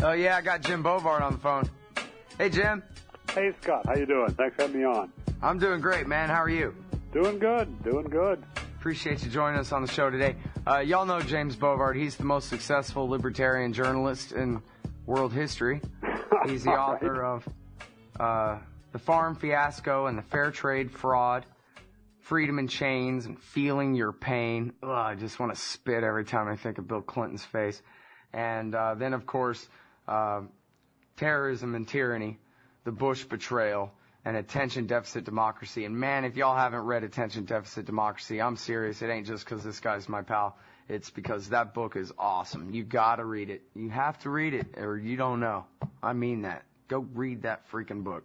Oh, yeah, I got Jim Bovard on the phone. Hey, Jim. Hey, Scott. How you doing? Thanks for having me on. I'm doing great, man. How are you? Doing good. Appreciate you joining us on the show today. Y'all know James Bovard. He's the most successful libertarian journalist in world history. He's the author of The Farm Fiasco and the Fair Trade Fraud, Freedom in Chains, and Feeling Your Pain. Ugh, I just want to spit every time I think of Bill Clinton's face. And then, of course, Terrorism and Tyranny, The Bush Betrayal, and Attention Deficit Democracy. And, man, if y'all haven't read Attention Deficit Democracy, I'm serious. It ain't just because this guy's my pal. It's because that book is awesome. You got to read it. You have to read it, or you don't know. I mean that. Go read that freaking book.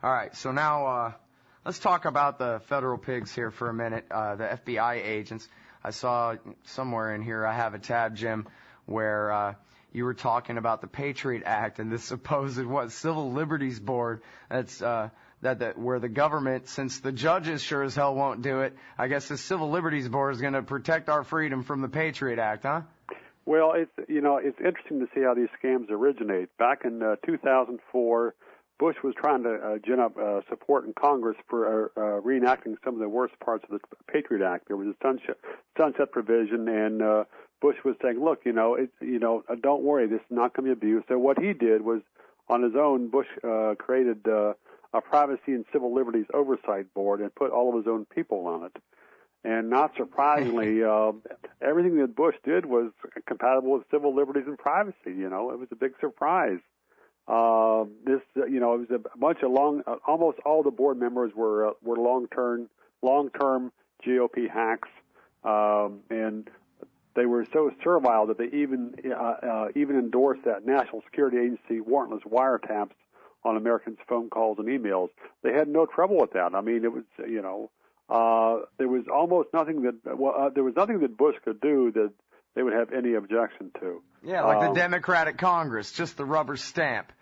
All right, so now let's talk about the federal pigs here for a minute, the FBI agents. I saw somewhere in here, I have a tab, Jim, where you were talking about the Patriot Act and this supposed, Civil Liberties Board that's where the government, since the judges sure as hell won't do it, I guess the Civil Liberties Board is going to protect our freedom from the Patriot Act, huh? Well, it's interesting to see how these scams originate. Back in 2004, Bush was trying to gin up support in Congress for reenacting some of the worst parts of the Patriot Act. There was a sunset provision, and Bush was saying, "Look, don't worry, this is not going to be abused." So what he did was, on his own, Bush created a Privacy and Civil Liberties Oversight Board and put all of his own people on it. And not surprisingly, everything that Bush did was compatible with civil liberties and privacy. It was a big surprise. It was a bunch of almost all the board members were long-term GOP hacks, and they were so servile that they even endorsed that National Security Agency warrantless wiretaps on Americans' phone calls and emails. They had no trouble with that. I mean, it was there was almost nothing that Bush could do that they would have any objection to. Yeah, like the Democratic Congress, just the rubber stamp.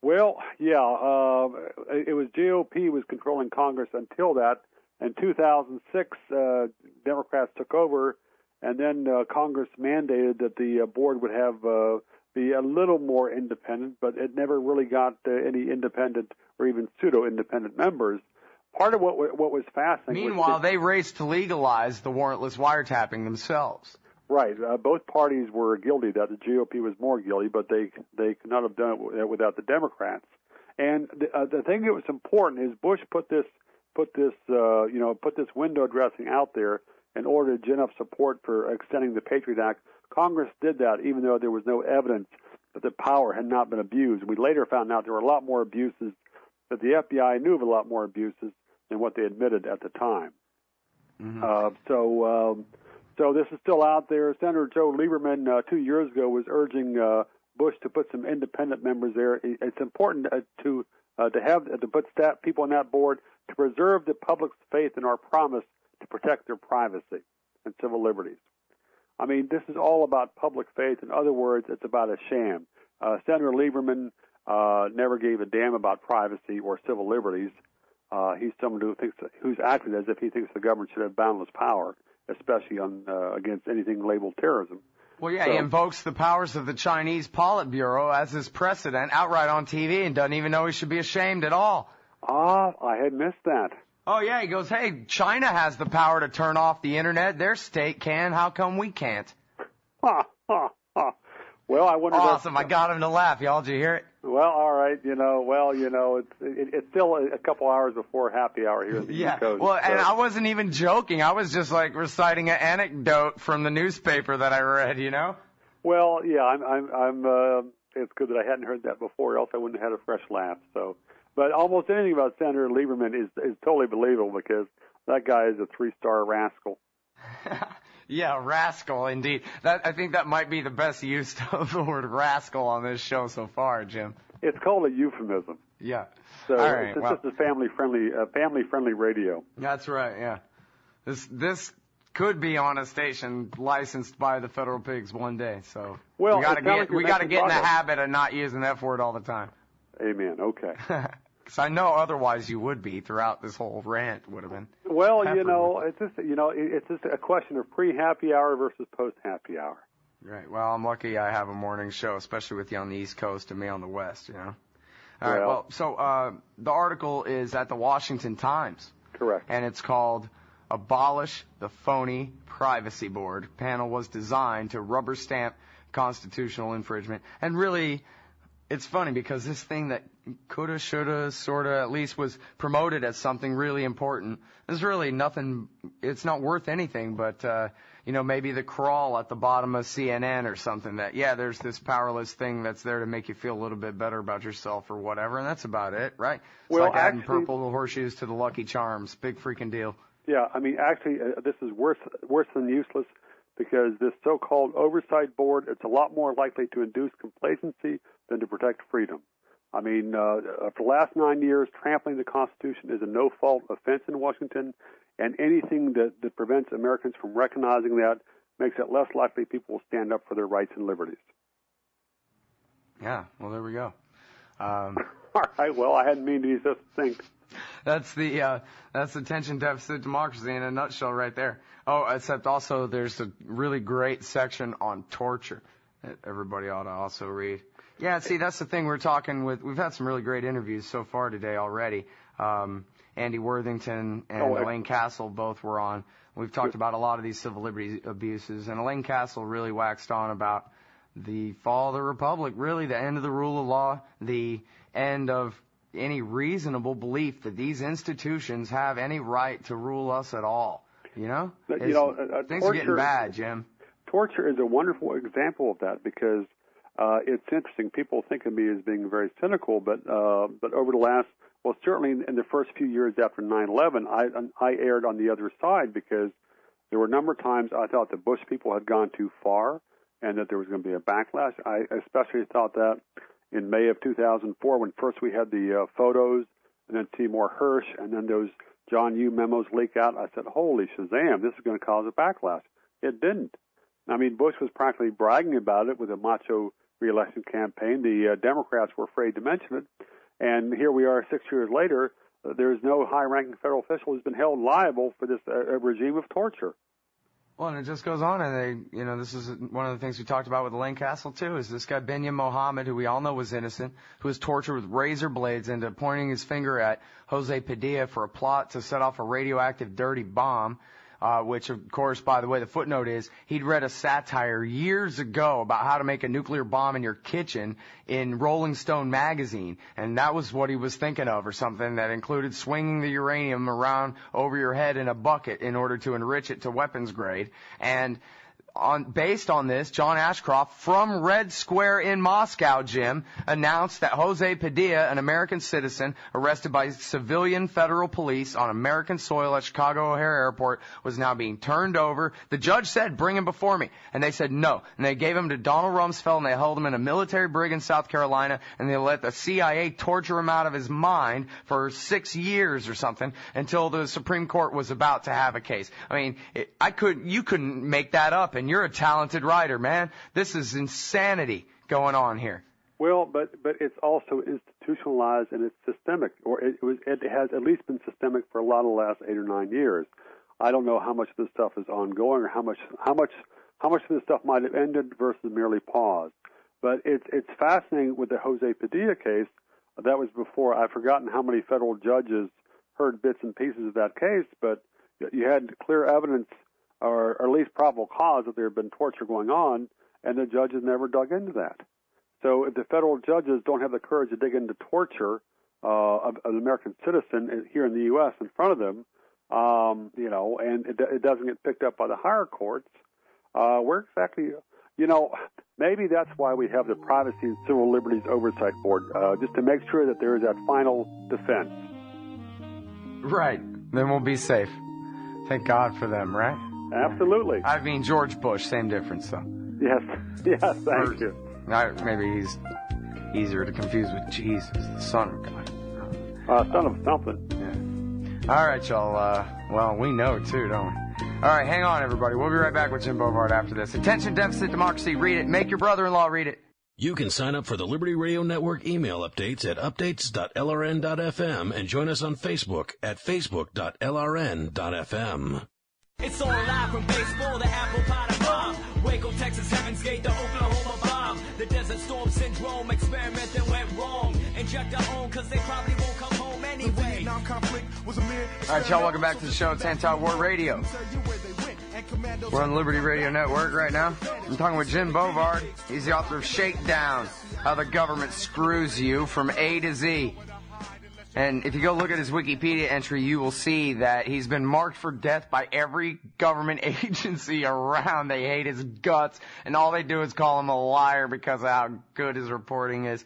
Well, yeah, it was GOP was controlling Congress until that. In 2006, Democrats took over, and then Congress mandated that the board would have be a little more independent, but it never really got any independent or even pseudo-independent members. Part of what was fascinating. Meanwhile, they raced to legalize the warrantless wiretapping themselves. Right. Both parties were guilty. That the GOP was more guilty, but they could not have done it without the Democrats. And the thing that was important is Bush put this window dressing out there in order to gin up support for extending the Patriot Act. Congress did that, even though there was no evidence that the power had not been abused. We later found out there were a lot more abuses, that the FBI knew of a lot more abuses than what they admitted at the time. Mm-hmm. So this is still out there. Senator Joe Lieberman 2 years ago was urging Bush to put some independent members there. It's important to put people on that board to preserve the public's faith in our promise to protect their privacy and civil liberties. I mean, this is all about public faith. In other words, it's about a sham. Senator Lieberman never gave a damn about privacy or civil liberties. He's someone who's acted as if he thinks the government should have boundless power, especially against anything labeled terrorism. Well, yeah, he invokes the powers of the Chinese Politburo as his precedent outright on TV and doesn't even know he should be ashamed at all. I had missed that. Oh, yeah, he goes, hey, China has the power to turn off the Internet. Their state can. How come we can't? Well, I wonder. Awesome. I got him to laugh. Y'all, did you hear it? Well, all right. It's still a couple hours before happy hour here in the East Coast. Well, and I wasn't even joking. I was just like reciting an anecdote from the newspaper that I read, Well, yeah, it's good that I hadn't heard that before, else I wouldn't have had a fresh laugh. So, but almost anything about Senator Lieberman is totally believable because that guy is a 3-star rascal. Yeah, rascal, indeed. I think that might be the best use of the word rascal on this show so far, Jim. It's called a euphemism. Yeah. So it's just a family-friendly radio. That's right. Yeah. This could be on a station licensed by the federal pigs one day. So we got to get in the habit of not using the F word all the time. Amen. Okay. Because I know otherwise you would be throughout this whole rant would have been. Well, it's just a question of pre-happy hour versus post-happy hour. Right. Well, I'm lucky I have a morning show, especially with you on the East Coast and me on the West, you know. All right. Well, so the article is at the Washington Times. Correct. And it's called Abolish the Phony Privacy Board. Panel was designed to rubber stamp constitutional infringement. And really, it's funny because this thing that coulda, shoulda, sorta, at least was promoted as something really important is really nothing. It's not worth anything but, maybe the crawl at the bottom of CNN or something that, there's this powerless thing that's there to make you feel a little bit better about yourself or whatever, and that's about it, right? It's like adding purple horseshoes to the Lucky Charms. Big freaking deal. Yeah, I mean, actually, this is worse than useless because this so-called Oversight Board, it's a lot more likely to induce complacency than to protect freedom. I mean, for the last 9 years, trampling the Constitution is a no-fault offense in Washington, and anything that prevents Americans from recognizing that makes it less likely people will stand up for their rights and liberties. Yeah, well, there we go. All right, well, I hadn't mean to use this thing. That's the attention deficit democracy in a nutshell right there. Oh, except also there's a really great section on torture that everybody ought to also read. Yeah, see, that's the thing we've had some really great interviews so far today already. Andy Worthington and Elaine Castle both were on. We've talked about a lot of these civil liberties abuses, and Elaine Castle really waxed on about the fall of the republic, really the end of the rule of law, the end of any reasonable belief that these institutions have any right to rule us at all. You know? Things are getting bad, Jim. Torture is a wonderful example of that because it's interesting. People think of me as being very cynical, but over the last, well, certainly in the first few years after 9/11, I erred on the other side because there were a number of times I thought the Bush people had gone too far and that there was going to be a backlash. I especially thought that in May of 2004 when first we had the photos and then Seymour Hersh and then those John Yoo memos leak out. I said, holy Shazam, this is going to cause a backlash. It didn't. I mean, Bush was practically bragging about it with a macho re-election campaign. The Democrats were afraid to mention it. And here we are 6 years later. There is no high-ranking federal official who's been held liable for this regime of torture. Well, and it just goes on, and this is one of the things we talked about with Elaine Castle, too, is this guy Binyam Mohammed, who we all know was innocent, who was tortured with razor blades into pointing his finger at Jose Padilla for a plot to set off a radioactive dirty bomb, which, of course, by the way, the footnote is he'd read a satire years ago about how to make a nuclear bomb in your kitchen in Rolling Stone magazine, and that was what he was thinking of, or something that included swinging the uranium around over your head in a bucket in order to enrich it to weapons grade. And based on this, John Ashcroft from Red Square in Moscow, Jim, announced that Jose Padilla, an American citizen arrested by civilian federal police on American soil at Chicago O'Hare Airport, was now being turned over. The judge said, bring him before me. And they said no. And they gave him to Donald Rumsfeld, and they held him in a military brig in South Carolina, and they let the CIA torture him out of his mind for 6 years or something until the Supreme Court was about to have a case. I mean, you couldn't make that up. And you're a talented writer, man. This is insanity going on here. Well, but it's also institutionalized and it's systemic, or it has at least been systemic for a lot of the last 8 or 9 years. I don't know how much of this stuff is ongoing or how much of this stuff might have ended versus merely paused. But it's fascinating with the Jose Padilla case. That was before, I've forgotten how many federal judges heard bits and pieces of that case, but you had clear evidence or at least probable cause that there had been torture going on, and the judges never dug into that. So if the federal judges don't have the courage to dig into torture of an American citizen here in the U.S. in front of them, and it doesn't get picked up by the higher courts, where exactly, maybe that's why we have the Privacy and Civil Liberties Oversight Board, just to make sure that there is that final defense. Right. Then we'll be safe. Thank God for them, right? Absolutely. I mean, George Bush, same difference, though. Yes, thank you. Maybe he's easier to confuse with Jesus, the Son of God. Son of something. Yeah. All right, y'all. Well, we know, too, don't we? All right, hang on, everybody. We'll be right back with Jim Bovard after this. Attention Deficit Democracy, read it. Make your brother-in-law read it. You can sign up for the Liberty Radio Network email updates at updates.lrn.fm and join us on Facebook at facebook.lrn.fm. It's all live from baseball to apple pie to bomb. Waco, Texas, Heaven's Gate, project our own, cause they probably won't come home anyway. All right, y'all, welcome back to the show. It's Antiwar We're on Liberty Radio Network right now. I'm talking with Jim Bovard. He's the author of Shakedown, How the Government Screws You from A to Z. And if you go look at his Wikipedia entry, you will see that he's been marked for death by every government agency around. They hate his guts, and all they do is call him a liar because of how good his reporting is.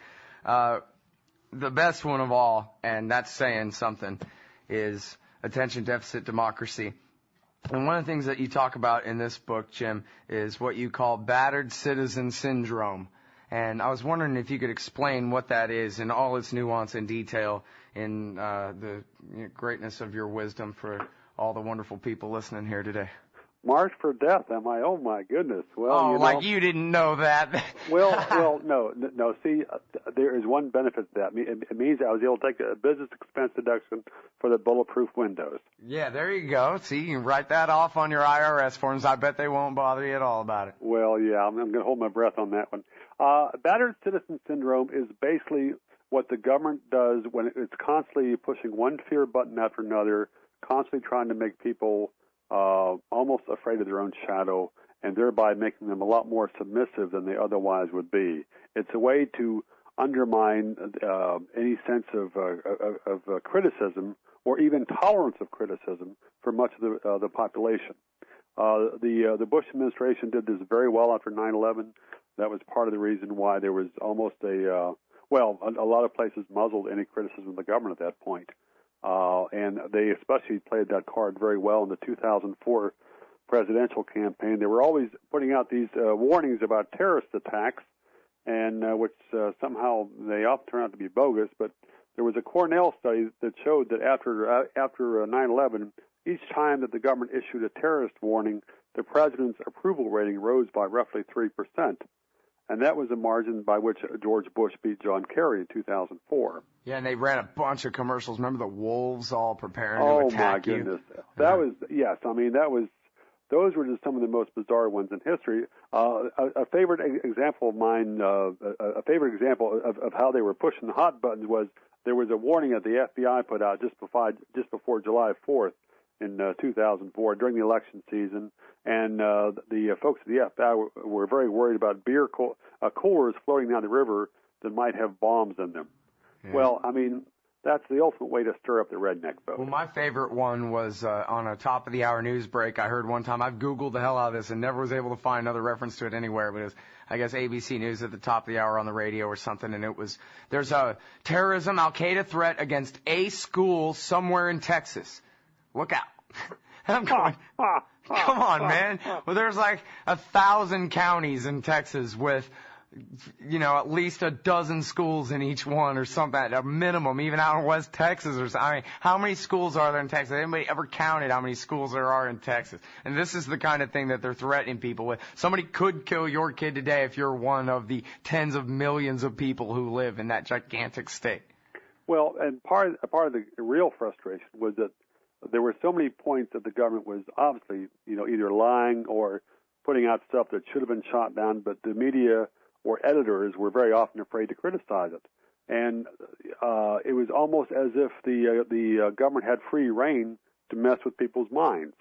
The best one of all, and that's saying something, is attention deficit democracy. And one of the things that you talk about in this book, Jim, is what you call battered citizen syndrome. And I was wondering if you could explain what that is in all its nuance and detail in the greatness of your wisdom for all the wonderful people listening here today. Marked for death, am I? Oh, my goodness. Well, like you didn't know that. well, no. See, there is one benefit to that. It means I was able to take a business expense deduction for the bulletproof windows. Yeah, there you go. See, you can write that off on your IRS forms. I bet they won't bother you at all about it. Well, yeah, I'm going to hold my breath on that one. Battered citizen syndrome is basically what the government does when it's constantly pushing one fear button after another, constantly trying to make people almost afraid of their own shadow, and thereby making them a lot more submissive than they otherwise would be. It's a way to undermine any sense of criticism or even tolerance of criticism for much of the population. The Bush administration did this very well after 9/11. That was part of the reason why there was almost a lot of places muzzled any criticism of the government at that point. And they especially played that card very well in the 2004 presidential campaign. They were always putting out these warnings about terrorist attacks, and which somehow they often turn out to be bogus. But there was a Cornell study that showed that after 9/11, each time that the government issued a terrorist warning, the president's approval rating rose by roughly 3%. And that was a margin by which George Bush beat John Kerry in 2004. Yeah, and they ran a bunch of commercials. Remember the wolves all preparing to attack you? Oh, my goodness. That was, yes, I mean, those were just some of the most bizarre ones in history. A favorite example of mine, a favorite example of how they were pushing the hot buttons was there was a warning that the FBI put out just before July 4th in 2004 during the election season. And the folks at the FBI were very worried about beer coolers floating down the river that might have bombs in them. Yeah. Well, I mean, that's the ultimate way to stir up the redneck vote. Well, my favorite one was on a top-of-the-hour news break. I heard one time. I've Googled the hell out of this and never was able to find another reference to it anywhere. But it was, I guess, ABC News at the top of the hour on the radio or something. And it was, there's a terrorism Al-Qaeda threat against a school somewhere in Texas. Look out. And I'm going, come on, man. Well, there's like 1,000 counties in Texas with, at least a dozen schools in each one or something, at a minimum, even out in West Texas or something. I mean, how many schools are there in Texas? Anybody ever counted how many schools there are in Texas? And this is the kind of thing that they're threatening people with. Somebody could kill your kid today if you're one of the tens of millions of people who live in that gigantic state. Well, and part of the real frustration was that there were so many points that the government was obviously, either lying or putting out stuff that should have been shot down, but the media or editors were very often afraid to criticize it. And it was almost as if the government had free rein to mess with people's minds.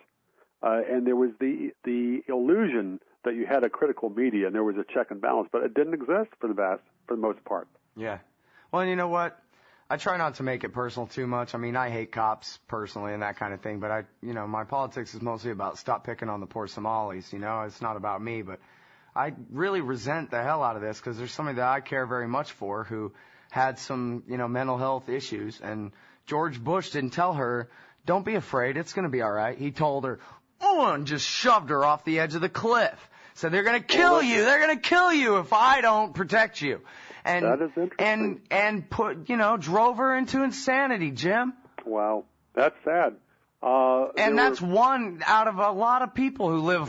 And there was the illusion that you had a critical media and there was a check and balance, but it didn't exist for the most part. Yeah. Well, and you know what? I try not to make it personal too much. I mean, I hate cops personally and that kind of thing, but my politics is mostly about stop picking on the poor Somalis, It's not about me, but I really resent the hell out of this because there's somebody that I care very much for who had some, mental health issues, and George Bush didn't tell her, don't be afraid, it's going to be all right. He told her, and just shoved her off the edge of the cliff. So they're going to kill you. They're going to kill you if I don't protect you. And, that is interesting. And drove her into insanity, Jim. Wow. That's sad. And that's one out of a lot of people who live